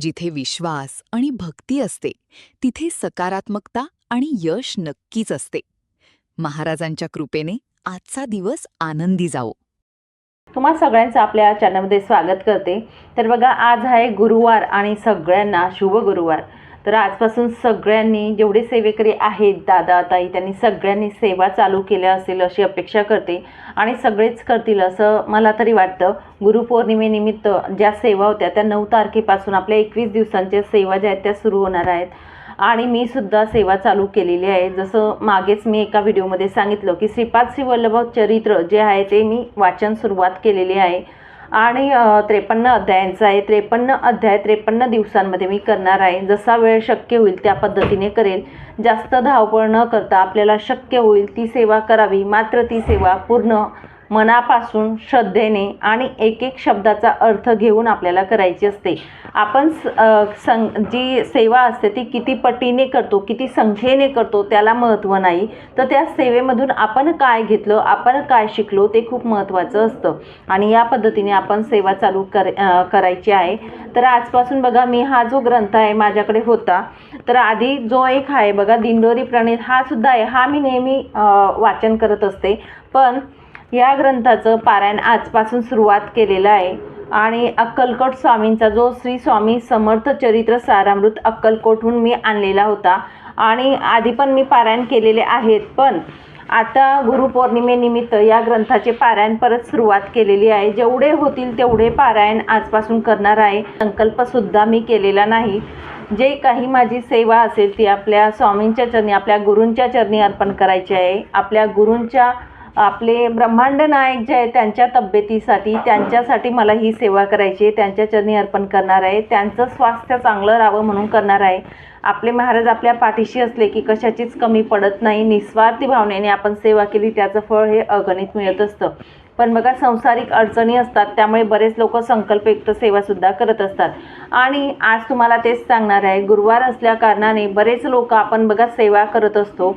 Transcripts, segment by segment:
जिथे विश्वास आणि भक्ती असते तिथे सकारात्मकता आणि यश नक्कीच असते. महाराजांच्या कृपेने आजचा दिवस आनंदी जाओ. तुम्हा सगळ्यांचं आपल्या चॅनलमध्ये स्वागत करते. तर बघा, आज आहे गुरुवार आणि सगळ्यांना शुभ गुरुवार. तर आजपासून सगळ्यांनी जेवढे सेवेकरी आहेत, दादा ताई, त्यांनी सगळ्यांनी सेवा चालू केल्या असेल अशी अपेक्षा करते आणि सगळेच करतील असं मला तरी वाटतं. गुरुपौर्णिमेनिमित्त ज्या सेवा होत्या त्या 9 तारखेपासून आपल्या 21 दिवसांच्या सेवा ज्या आहेत त्या सुरू होणार आहेत आणि मी सुद्धा सेवा चालू केलेली आहे. जसं मागेच मी एका व्हिडिओमध्ये सांगितलं की श्रीपाद श्री वल्लभ चरित्र जे आहे ते मी वाचन सुरुवात केलेली आहे आणि 53 अध्यायांचं आहे. 53 अध्याय 53 दिवसांमध्ये मी करणार आहे. जसा वेळ शक्य होईल त्या पद्धतीने करेल. जास्त धावपळ न करता आपल्याला शक्य होईल ती सेवा करावी. मात्र ती सेवा पूर्ण मनापासून श्रद्धेने आणि एक एक शब्दाचा अर्थ घेऊन आपल्याला करायची असते. आपण जी सेवा असते ती किती पटीने करतो, किती संख्येने करतो त्याला महत्त्व नाही, तर त्या सेवेमधून आपण काय घेतलं, आपण काय शिकलो ते खूप महत्त्वाचं असतं. आणि या पद्धतीने आपण सेवा चालू करायची आहे. तर आजपासून बघा, मी हा जो ग्रंथ आहे माझ्याकडे होता, तर आधी जो एक आहे बघा दिंडोरी प्रणीत, हा सुद्धा आहे. हा मी नेहमी वाचन करत असते, पण या ग्रंथाचं पारायण आजपासून सुरुवात केलेलं आहे. आणि अक्कलकोट स्वामींचा जो श्री स्वामी समर्थ चरित्र सारामृत अक्कलकोटहून मी आणलेला होता आणि आधी पण मी पारायण केलेले आहेत, पण आता गुरुपौर्णिमेनिमित्त या ग्रंथाचे पारायण परत सुरुवात केलेली आहे. जेवढे होतील तेवढे पारायण आजपासून करणार आहे. संकल्पसुद्धा मी केलेला नाही. जे काही माझी सेवा असेल ती आपल्या स्वामींच्या चरणी, आपल्या गुरूंच्या चरणी अर्पण करायची आहे. आपल्या गुरूंच्या, आपले ब्रह्मांड नायक जे आहे त्यांच्या तब्येतीसाठी, त्यांच्यासाठी मला ही सेवा करायची आहे. त्यांच्या चरणी अर्पण करणार आहे. त्यांचं स्वास्थ्य चांगलं राहावं म्हणून करणार आहे. आपले महाराज आपल्या पाठीशी असले की कशाचीच कमी पडत नाही. निस्वार्थी भावनेने आपण सेवा केली त्याचं फळ हे अगणित मिळत असतं. पण बघा, संसारिक अडचणी असतात, त्यामुळे बरेच लोक संकल्पयुक्त सेवासुद्धा करत असतात. आणि आज तुम्हाला तेच सांगणार आहे. गुरुवार असल्या कारणाने बरेच लोक आपण बघा सेवा करत असतो.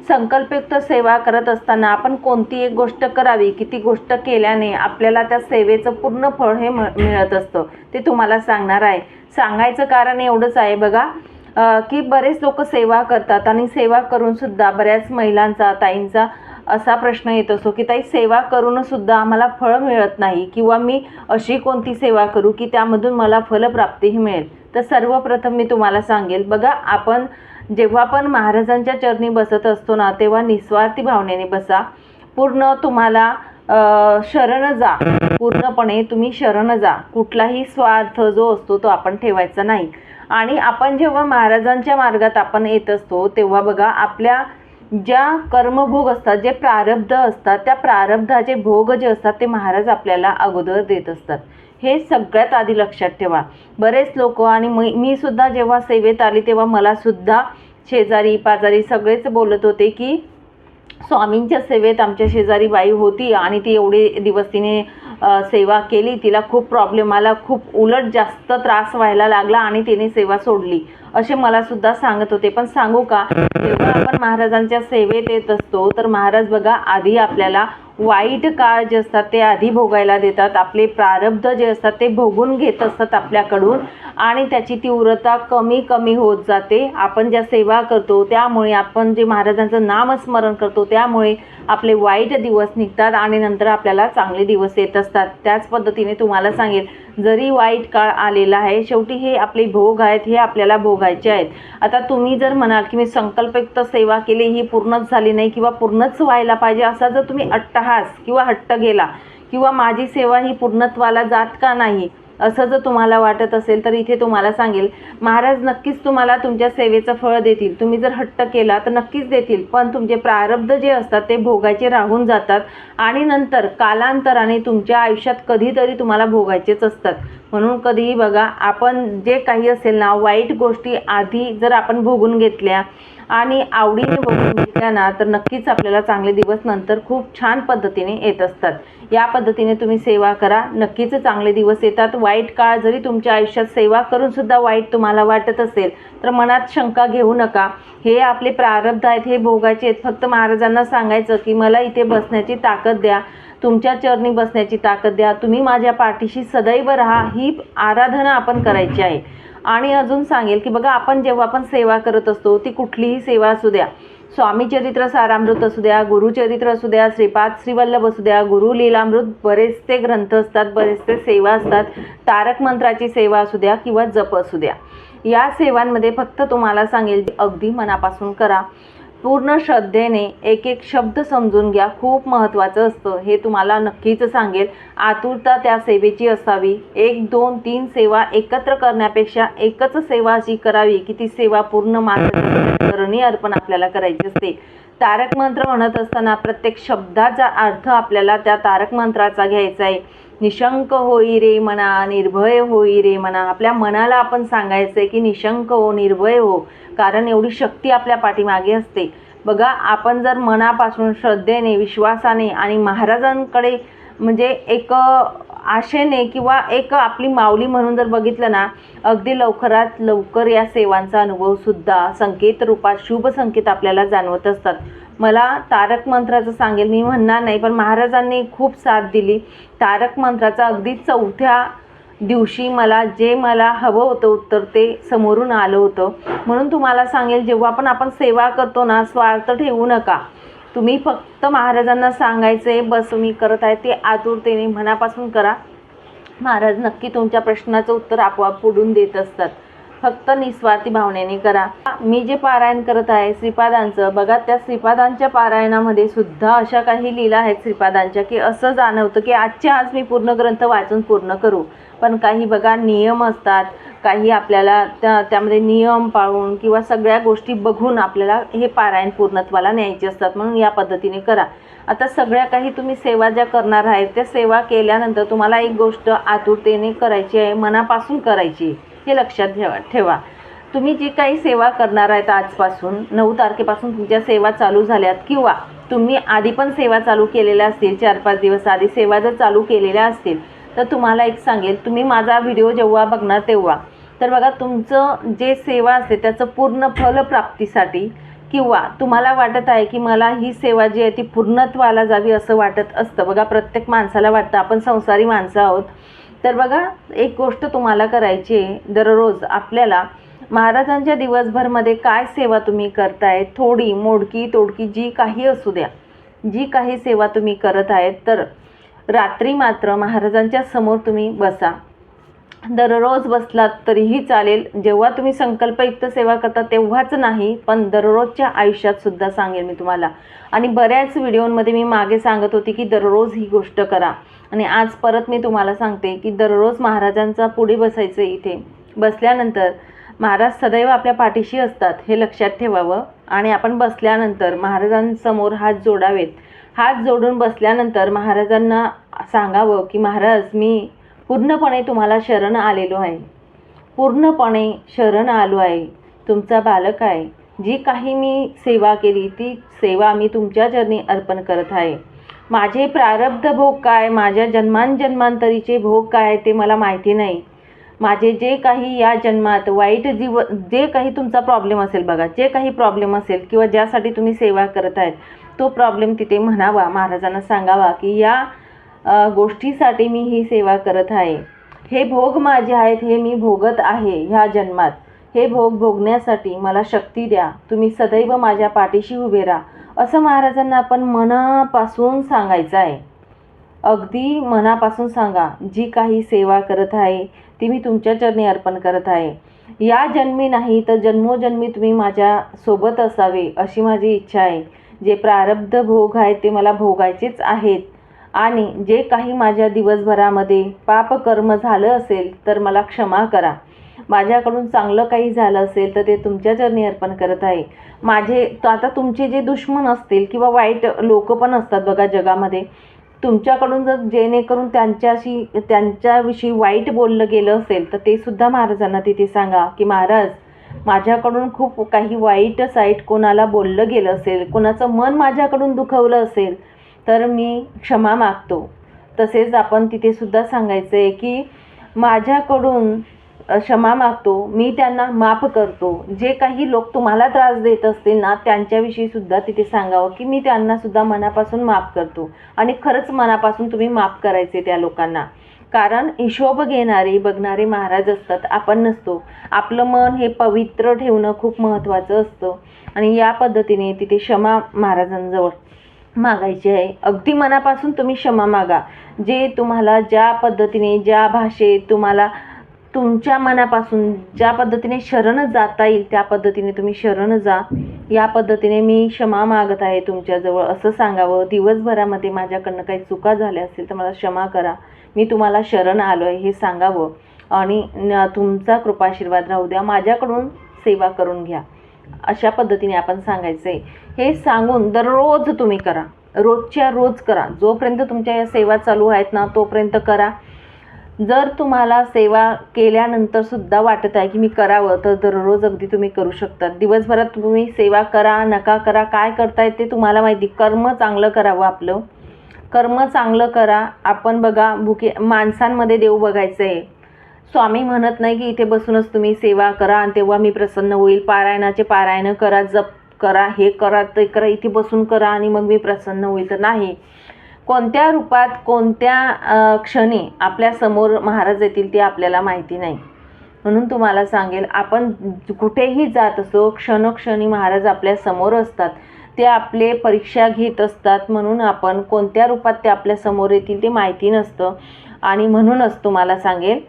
संकल्पयुक्त सेवा करत असताना आपण कोणती एक गोष्ट करावी की ती गोष्ट केल्याने आपल्याला त्या सेवेचं पूर्ण फळ हे मिळत असतं, ते तुम्हाला सांगणार आहे. सांगायचं कारण एवढंच आहे बघा, की बरेच लोक सेवा करतात आणि सेवा करूनसुद्धा बऱ्याच महिलांचा, ताईंचा असा प्रश्न येत असतो की ताई, सेवा करूनसुद्धा आम्हाला फळ मिळत नाही, किंवा मी अशी कोणती सेवा करू की त्यामधून मला फलप्राप्तीही मिळेल. तर सर्वप्रथम मी तुम्हाला सांगेल बघा, आपण जेव्हा पण महाराजांच्या चरणी बसत असतो ना, तेव्हा निस्वार्थी भावनेने बसा. पूर्ण तुम्हाला शरण जा, पूर्णपणे तुम्ही शरण जा. कुठलाही स्वार्थ जो असतो तो आपण ठेवायचा नाही. आणि आपण जेव्हा महाराजांच्या मार्गात आपण येत असतो तेव्हा बघा, आपल्या ज्या कर्मभोग असतात, जे प्रारब्ध असतात, त्या प्रारब्धाचे भोग जे असतात ते महाराज आपल्याला अगोदर देत असतात. हे सगळ्यात आधी लक्षात ठेवा. बरेच लोक, आणि मी सुद्धा जेव्हा सेवेत आली तेव्हा मला सुद्धा शेजारी पाजारी सगळेच बोलत होते की स्वामींच्या सेवेत आमच्या शेजारी बाई होती आणि ती एवढे दिवस तिने सेवा केली, तिला खूप प्रॉब्लेम आला, खूप उलट जास्त त्रास व्हायला लागला आणि तिने सेवा सोडली, असे मला सुद्धा सांगत होते. पण सांगू का, जेव्हा आपण महाराजांच्या सेवेत येत असतो तर महाराज बघा आधी आपल्याला वाईट काळ जे असतात ते आधी भोगायला देतात. आपले प्रारब्ध जे असतात ते भोगून घेत असतात आपल्याकडून आणि त्याची तीव्रता कमी कमी होत जाते. आपण ज्या सेवा करतो त्यामुळे, आपण जे महाराजांचं नामस्मरण करतो त्यामुळे आपले वाईट दिवस निघतात आणि नंतर आपल्याला चांगले दिवस येत असतात. त्याच पद्धतीने तुम्हाला सांगेल, जरी वाईट काळ आलेला आहे, शेवटी हे आपले भोग आहेत, हे आपल्याला भोगायचे आहेत. आता तुम्ही जर म्हणाल की मी संकल्पयुक्त सेवा केली, ही पूर्णच झाली नाही किंवा पूर्णच व्हायला पाहिजे, असा जर तुम्ही अट्टहास किंवा हट्ट गेला, किंवा माझी सेवा ही पूर्णत्वाला जात का नाही असं जर तुम्हाला वाटत असेल, तर इथे तुम्हाला सांगेल, महाराज नक्कीच तुम्हाला तुमच्या सेवेचं फळ देतील. तुम्ही जर हट्ट केला तर नक्कीच देतील, पण तुमचे प्रारब्ध जे असतात ते भोगायचे राहून जातात आणि नंतर कालांतराने तुमच्या आयुष्यात कधीतरी तुम्हाला भोगायचेच असतात. म्हणून कधीही बघा, आपण जे काही असेल ना, वाईट गोष्टी आधी जर आपण भोगून घेतल्या आणि आवडीने भोगून घेतल्या ना, तर नक्कीच आपल्याला चांगले दिवस नंतर खूप छान पद्धतीने येत असतात. या पद्धतीने तुम्ही सेवा करा, नक्कीच चांगले दिवस येतात. वाईट काळ जरी तुमच्या आयुष्यात सेवा करून सुद्धा वाईट तुम्हाला वाटत असेल तर मनात शंका घेऊ नका. हे आपले प्रारब्ध आहेत, हे भोगायचे आहेत. फक्त महाराजांना सांगायचं की मला इथे बसण्याची ताकद द्या, तुमच्या चरणी बसण्याची ताकद द्या, तुम्ही माझ्या पाठीशी सदैव राहा, ही आराधना आपण करायची आहे. आणि अजून सांगेल की बघा, आपण जेव्हा आपण सेवा करत असतो, ती कुठलीही सेवा असू द्या, स्वामी चरित्र सारामृत असू द्या, गुरुचरित्र असू द्या, श्रीपाद श्रीवल्लभ असू द्या, गुरु लीलामृत, बरेचसे ग्रंथ असतात, बरेचसे सेवा असतात, तारक मंत्राची सेवा असू द्या किंवा जप असू द्या, या सेवांमध्ये फक्त तुम्हाला सांगेल अगदी मनापासून करा, पूर्ण श्रद्धेने एक एक शब्द समजून घ्या, खूप महत्त्वाचं असतं हे तुम्हाला नक्कीच सांगेल. आतुरता त्या सेवेची असावी. 1, 2, 3 सेवा एकत्र करण्यापेक्षा एकच सेवा अशी करावी की ती सेवा पूर्ण मार्गदर्शनी अर्पण आपल्याला करायची असते. तारक मंत्र म्हणत असताना प्रत्येक शब्दाचा अर्थ आपल्याला त्या तारक मंत्राचा घ्यायचा आहे. निशंक होई रे मना, निर्भय होई रे मना. आपल्या मनाला आपण सांगायचं आहे की निशंक हो, निर्भय हो, कारण एवढी शक्ती आपल्या पाठीमागे असते. बघा, आपण जर मनापासून श्रद्धेने, विश्वासाने आणि महाराजांकडे म्हणजे एक आशेने किंवा एक आपली माऊली म्हणून जर बघितलं ना, अगदी लवकरात लवकर या सेवांचा अनुभवसुद्धा संकेत रूपात शुभ संकेत आपल्याला जाणवत असतात. मला तारक मंत्राचं सांगेल, मी म्हणणार नाही, पण महाराजांनी खूप साथ दिली. तारक मंत्राचा अगदी 4थ्या दिवशी मला हवं होतं उत्तर ते समोरून आलं होतं. म्हणून तुम्हाला सांगेल, जेव्हा आपण सेवा करतो ना, स्वार्थ ठेवू नका. तुम्ही फक्त महाराजांना सांगायचं आहे, बस मी करत आहे ते आतुरतेने मनापासून करा. महाराज नक्की तुमच्या प्रश्नाचं उत्तर आपोआप पुढून देत असतात. फक्त निस्वार्थी भावनेने करा. मी जे पारायण करत आहे श्रीपादांचं, बघा, त्या श्रीपादांच्या पारायणामध्ये सुद्धा अशा काही लीला आहेत श्रीपादांच्या की असं जाणवतं की आजच्या आज मी पूर्ण ग्रंथ वाचून पूर्ण करू. पण काही बघा नियम असतात, काही आपल्याला त्यामध्ये नियम पाळून किंवा सगळ्या गोष्टी बघून आपल्याला हे पारायण पूर्णत्वाला न्यायचे असतात. म्हणून या पद्धतीने करा. आता सगळ्या काही तुम्ही सेवा ज्या करणार आहेत त्या सेवा केल्यानंतर तुम्हाला एक गोष्ट आतुरतेने करायची आहे, मनापासून करायची, हे लक्षात ठेवा. तुम्ही जी काही सेवा करणार आहेत आजपासून 9 तारखेपासून तुमच्या सेवा चालू झाल्यात किंवा तुम्ही आधी पण सेवा चालू केलेल्या असतील, 4-5 दिवस आधी सेवा जर चालू केलेल्या असतील, तर तुम्हाला एक सांगेल, तुम्ही माझा व्हिडिओ जेव्हा बघणार तेव्हा तर बघा, तुमचं जे सेवा असते त्याचं पूर्ण फलप्राप्तीसाठी किंवा तुम्हाला वाटत आहे की मला ही सेवा जी आहे ती पूर्णत्वाला जावी असं वाटत असतं. बघा, प्रत्येक माणसाला वाटतं, आपण संसारी माणसं आहोत. तर बघा, एक गोष्ट तुम्हाला करायची आहे, दररोज आपल्याला महाराजांच्या दिवसभरमध्ये काय सेवा तुम्ही करताय, थोडी मोडकी तोडकी जी काही असू द्या, जी काही सेवा तुम्ही करत आहेत, तर रात्री मात्र महाराजांच्या समोर तुम्ही बसा. दररोज बसलात तरीही चालेल. जेव्हा तुम्ही संकल्पयुक्त सेवा करता तेव्हाच नाही, पण दररोजच्या आयुष्यात सुद्धा सांगेल मी तुम्हाला. आणि बऱ्याच व्हिडिओमध्ये मी मागे सांगत होती की दररोज ही गोष्ट करा. आणि आज परत मी तुम्हाला सांगते की दररोज महाराजांचा पुढे बसायचं. इथे बसल्यानंतर महाराज सदैव आपल्या पाठीशी असतात, हे लक्षात ठेवावं. आणि आपण बसल्यानंतर महाराजांसमोर हात जोडावेत. हात जोडून बसल्यानंतर महाराजांना सांगावं की महाराज, मी पूर्णपणे तुम्हाला शरण आलेलो आहे, पूर्णपणे शरण आलो आहे, तुमचा बालक आहे. जी काही मी सेवा केली ती सेवा मी तुमच्या चरणी अर्पण करत आहे. माझे प्रारब्ध भोग काय, माझ्या जन्मांतरीचे भोग काय ते मला माहिती नाही. माझे जे काही या जन्मात वाईट जे काही तुमचा प्रॉब्लेम असेल, बघा, जे काही प्रॉब्लेम असेल किंवा ज्यासाठी तुम्ही सेवा करत आहेत तो प्रॉब्लेम तिथे म्हणावा, महाराजांना सांगावा की या गोष्टीसाठी मी ही सेवा करत आहे. हे भोग माझे आहेत, हे मी भोगत आहे ह्या जन्मात. हे भोग भोगण्यासाठी मला शक्ती द्या. तुम्ही सदैव माझ्या पाठीशी उभे राहा, असं महाराजांना आपण मनापासून सांगायचं आहे. अगदी मनापासून सांगा. जी काही सेवा करत आहे ती मी तुमच्या चरणी अर्पण करत आहे. या जन्मी नाही तर जन्मोजन्मी तुम्ही माझ्या सोबत असावे अशी माझी इच्छा आहे. जे प्रारब्ध भोग आहेत ते मला भोगायचेच आहेत. आणि जे काही माझ्या दिवसभरामध्ये पापकर्म झालं असेल तर मला क्षमा करा. माझ्याकडून चांगलं काही झालं असेल तर ते तुमच्या चरणी अर्पण करत आहे. आता तुमचे जे दुश्मन असतील किंवा वाईट लोक पण असतात बघा जगामध्ये, तुमच्याकडून जर जेणेकरून त्यांच्याविषयी वाईट बोललं गेलं असेल तर ते सुद्धा महाराजांना तिथे सांगा की महाराज, माझ्याकडून खूप काही वाईट साईट कोणाला बोललं गेलं असेल, कोणाचं मन माझ्याकडून दुखवलं असेल तर मी क्षमा मागतो. तसेच आपण तिथे सुद्धा सांगायचं आहे की माझ्याकडून क्षमा मागतो, मी त्यांना माफ करतो. जे काही लोक तुम्हाला त्रास देत असतील ना त्यांच्याविषयी सुद्धा तिथे सांगावं की मी त्यांना सुद्धा मनापासून माफ करतो. आणि खरंच मनापासून तुम्ही माफ करायचे त्या लोकांना, कारण हिशोब घेणारे बघणारे महाराज असतात, आपण नसतो. आपलं मन हे पवित्र ठेवणं खूप महत्त्वाचं असतं आणि या पद्धतीने तिथे क्षमा महाराजांजवळ मागायची आहे. अगदी मनापासून तुम्ही क्षमा मागा. जे तुम्हाला ज्या पद्धतीने ज्या भाषेत तुम्हाला तुमच्या मनापासून ज्या पद्धतीने शरण जाता येईल त्या पद्धतीने तुम्ही शरण जा. या पद्धतीने मी क्षमा मागत आहे तुमच्याजवळ असं सांगावं. दिवसभरामध्ये माझ्याकडनं काही चुका झाल्या असतील तर मला क्षमा करा, मी तुम्हाला शरण आलो आहे हे सांगावं आणि तुमचा कृपाशीर्वाद राहू द्या, माझ्याकडून सेवा करून घ्या, अशा पद्धतीने आपण सांगायचं आहे. हे सांगून दररोज तुम्ही करा, रोजच्या रोज करा. जोपर्यंत तुमच्या या सेवा चालू आहेत ना तोपर्यंत करा. जर तुम्हाला सेवा केल्यानंतर सुद्धा वाटत आहे की मी करावं तर दररोज अगदी तुम्ही करू शकता. दिवसभरात तुम्ही सेवा करा नका करा, काय करताय ते तुम्हाला माहिती. कर्म चांगलं करावं, आपलं कर्म चांगलं करा. आपण बघा भुके माणसांमध्ये देव बघायचं आहे. स्वामी म्हणत नाही की इथे बसूनच तुम्ही सेवा करा आणि तेव्हा मी प्रसन्न होईल. पारायणाचे पारायण करा, जप करा, हे करा ते करा, इथे बसून करा आणि मग मी प्रसन्न होईल, तर नाही. कोणत्या रूपात कोणत्या क्षणी आपल्या समोर महाराज येतील ते आपल्याला माहिती नाही. म्हणून तुम्हाला सांगेल, आपण कुठेही जात असो क्षणोक्षणी महाराज आपल्या समोर असतात. ते आपले परीक्षा घेत असतात. म्हणून आपण कोणत्या रूपात ते आपल्या समोर येतील ते माहिती नसतं. आणि म्हणूनच तुम्हाला सांगेल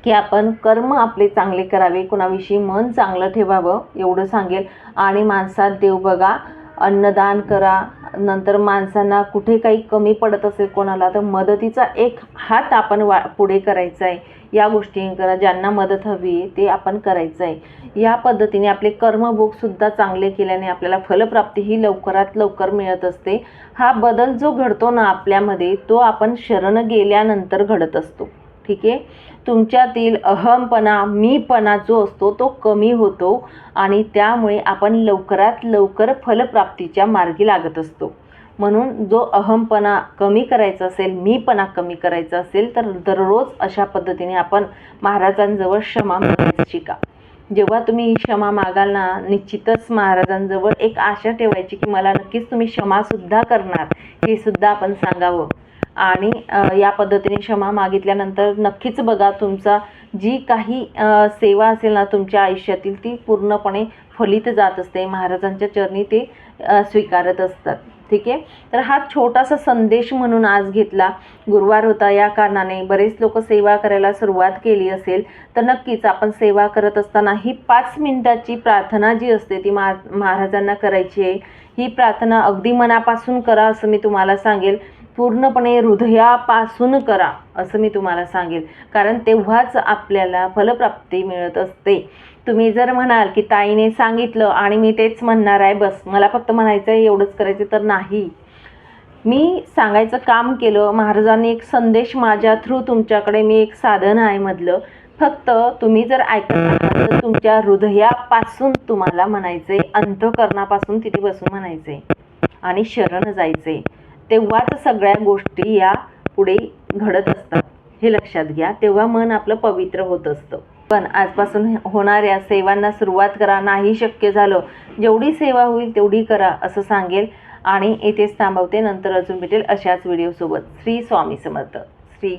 की आपण कर्म आपले चांगले करावे, कोणाविषयी मन चांगलं ठेवावं एवढं सांगेल. आणि माणसात देव बघा, अन्नदान करा. नंतर माणसांना कुठे काही कमी पडत असेल कोणाला तर मदतीचा एक हात आपण पुढे करायचा आहे. या गोष्टी करा, ज्यांना मदत हवी आहे ते आपण करायचं आहे. या पद्धतीने आपले कर्मभोगसुद्धा चांगले केल्याने आपल्याला फलप्राप्ती ही लवकरात लवकर मिळत असते. हा बदल जो घडतो ना आपल्यामध्ये तो आपण शरण गेल्यानंतर घडत असतो. ठीक आहे. तुमच्यातील अहमपणा मीपणा जो असतो तो कमी होतो आणि त्यामुळे आपण लवकरात लवकर फलप्राप्तीच्या मार्गी लागत असतो. म्हणून जो अहमपणा कमी करायचा असेल, मीपणा कमी करायचा असेल तर दररोज अशा पद्धतीने आपण महाराजांजवळ क्षमा मागायला शिका. जेव्हा तुम्ही ही क्षमा मागाल ना निश्चितच महाराजांजवळ एक आशा ठेवायची की मला नक्कीच तुम्ही क्षमासुद्धा करणार, हे सुद्धा आपण सांगावं. आणि या पद्धतीने क्षमा मागितल्यानंतर नक्कीच बघा तुमचा जी काही सेवा असेल ना तुमच्या आयुष्यातील ती पूर्णपणे फलित जात असते. महाराजांच्या चरणी ते स्वीकारत असतात. ठीक आहे. तर हा छोटासा संदेश म्हणून आज घेतला. गुरुवार होता या कारणाने बरेच लोक सेवा करायला सुरुवात केली असेल तर नक्कीच आपण सेवा करत असताना ही 5 मिनिटाची प्रार्थना जी असते ती महाराजांना करायची आहे. ही प्रार्थना अगदी मनापासून करा असं मी तुम्हाला सांगेल. पूर्णपणे हृदयापासून करा असं मी तुम्हाला सांगेल, कारण तेव्हाच आपल्याला फलप्राप्ती मिळत असते. तुम्ही जर म्हणाल की ताईने सांगितलं आणि मी तेच म्हणणार आहे, बस मला फक्त म्हणायचं आहे एवढंच करायचं, तर नाही. मी सांगायचं काम केलं. महाराजांनी एक संदेश माझ्या थ्रू तुमच्याकडे मी एक साधन आहे मधलं. फक्त तुम्ही जर ऐकत असाल तर तुमच्या हृदयापासून तुम्हाला म्हणायचे, अंतःकरणापासून तिथे बसून म्हणायचे आणि शरण जायचे. तेव्हाच सगळ्या गोष्टी या पुढे घडत असतात, हे लक्षात घ्या. तेव्हा मन आपलं पवित्र होत असतं. पण आजपासून होणाऱ्या सेवांना सुरुवात करा. नाही शक्य झालं जेवढी सेवा होईल तेवढी करा असं सांगेल. आणि येथेच थांबवते. नंतर अजून भेटेल अशाच व्हिडिओसोबत. श्री स्वामी समर्थ. श्री